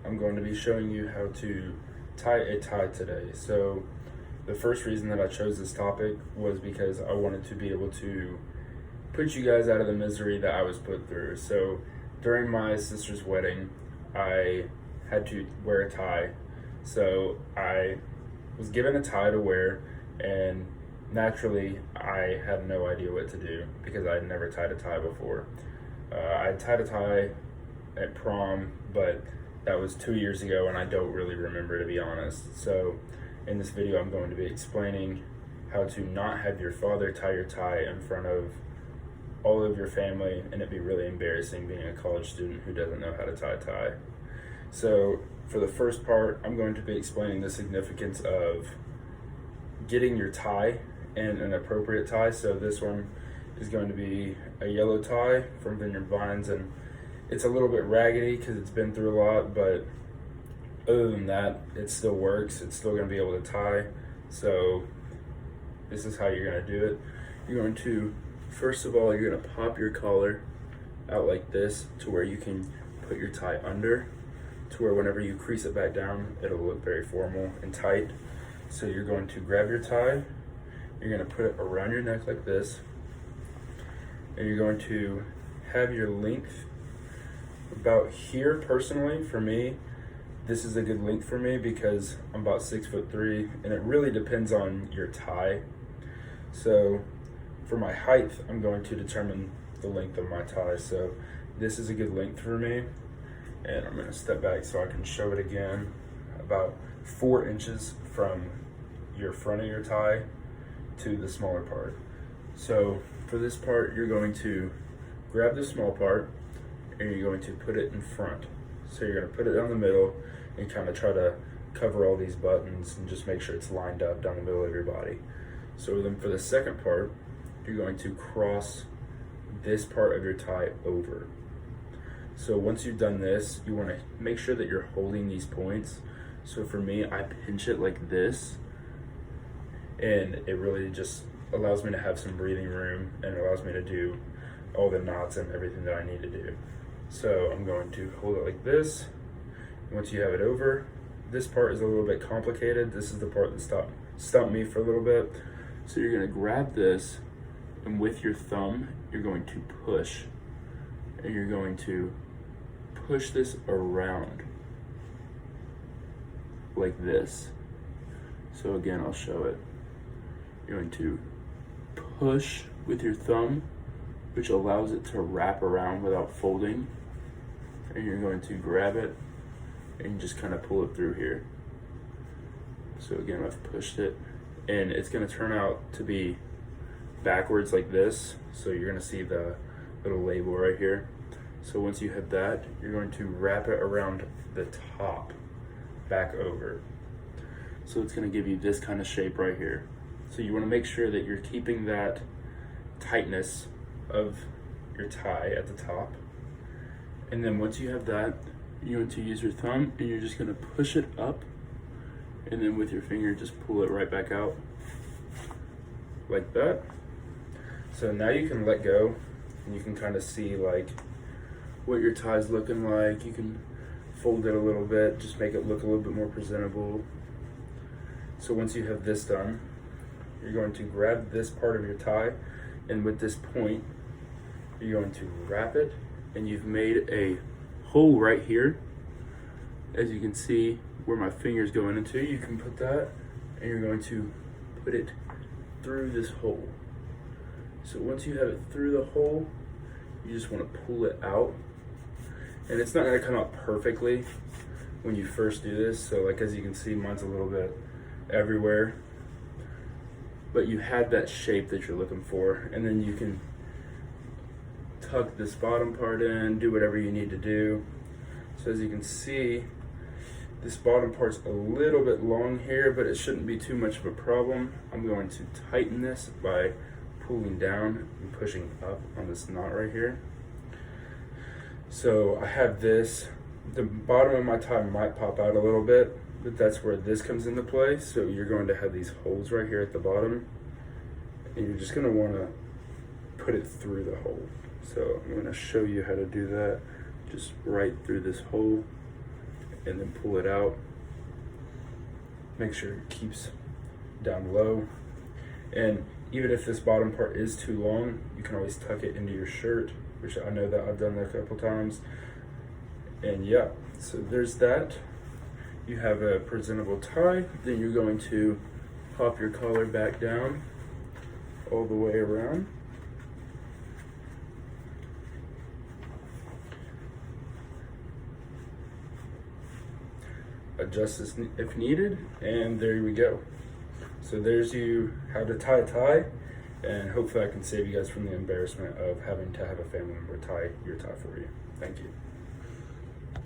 I'm going to be showing you how to tie a tie today. So the first reason that I chose this topic was because I wanted to be able to put you guys out of the misery that I was put through. So during my sister's wedding, I had to wear a tie. So I was given a tie to wear, and naturally I had no idea what to do because I had never tied a tie before. I tied a tie at prom, but that was 2 years ago and I don't really remember, to be honest. So in this video I'm going to be explaining how to not have your father tie your tie in front of all of your family and it be really embarrassing being a college student who doesn't know how to tie a tie. So for the first part, I'm going to be explaining the significance of getting your tie in an appropriate tie. So this one is going to be a yellow tie from Vineyard Vines, and it's a little bit raggedy because it's been through a lot, but other than that, it still works. It's still going to be able to tie. So this is how you're going to do it. You're going to, first of all, you're going to pop your collar out like this to where you can put your tie under, to where whenever you crease it back down, it'll look very formal and tight. So you're going to grab your tie, you're going to put it around your neck like this, and you're going to have your length about here. Personally, for me, this is a good length for me because I'm about 6'3", and it really depends on your tie. So for my height, I'm going to determine the length of my tie. So this is a good length for me, and I'm going to step back so I can show it again. About 4 inches from your front of your tie to the smaller part. So for this part, you're going to grab the small part and you're going to put it in front. So you're going to put it down the middle and kind of try to cover all these buttons and just make sure it's lined up down the middle of your body. So then for the second part, you're going to cross this part of your tie over. So once you've done this, you want to make sure that you're holding these points. So for me, I pinch it like this, and it really just allows me to have some breathing room and allows me to do all the knots and everything that I need to do. So I'm going to hold it like this. Once you have it over, this part is a little bit complicated. This is the part that stumped me for a little bit. So you're going to grab this, and with your thumb, you're going to push, and you're going to push this around like this. So again, I'll show it. You're going to push with your thumb, which allows it to wrap around without folding. And you're going to grab it and just kind of pull it through here. So again, I've pushed it, and it's going to turn out to be backwards like this. So you're going to see the little label right here. So once you have that, you're going to wrap it around the top, back over. So it's going to give you this kind of shape right here. So you want to make sure that you're keeping that tightness of your tie at the top. And then once you have that, you're going to use your thumb and you're just going to push it up, and then with your finger just pull it right back out like that. So now you can let go and you can kind of see like what your tie's looking like. You can fold it a little bit, just make it look a little bit more presentable. So once you have this done, you're going to grab this part of your tie, and with this point, you're going to wrap it, and you've made a hole right here. As you can see where my finger's going into, you can put that, and you're going to put it through this hole. So once you have it through the hole, you just want to pull it out. And it's not going to come out perfectly when you first do this. So like as you can see, mine's a little bit everywhere. But you have that shape that you're looking for. And then you can tuck this bottom part in, do whatever you need to do. So as you can see, this bottom part's a little bit long here, but it shouldn't be too much of a problem. I'm going to tighten this by pulling down and pushing up on this knot right here. So I have this, the bottom of my tie might pop out a little bit, but that's where this comes into play. So you're going to have these holes right here at the bottom, and you're just going to want to put it through the hole. So I'm going to show you how to do that. Just right through this hole, and then pull it out. Make sure it keeps down low. And even if this bottom part is too long, you can always tuck it into your shirt, which I know that I've done that a couple times. And yeah, so there's that. You have a presentable tie. Then you're going to pop your collar back down all the way around. Adjust this if needed, and there we go. So there's you how to tie a tie, and hopefully I can save you guys from the embarrassment of having to have a family member tie your tie for you. Thank you.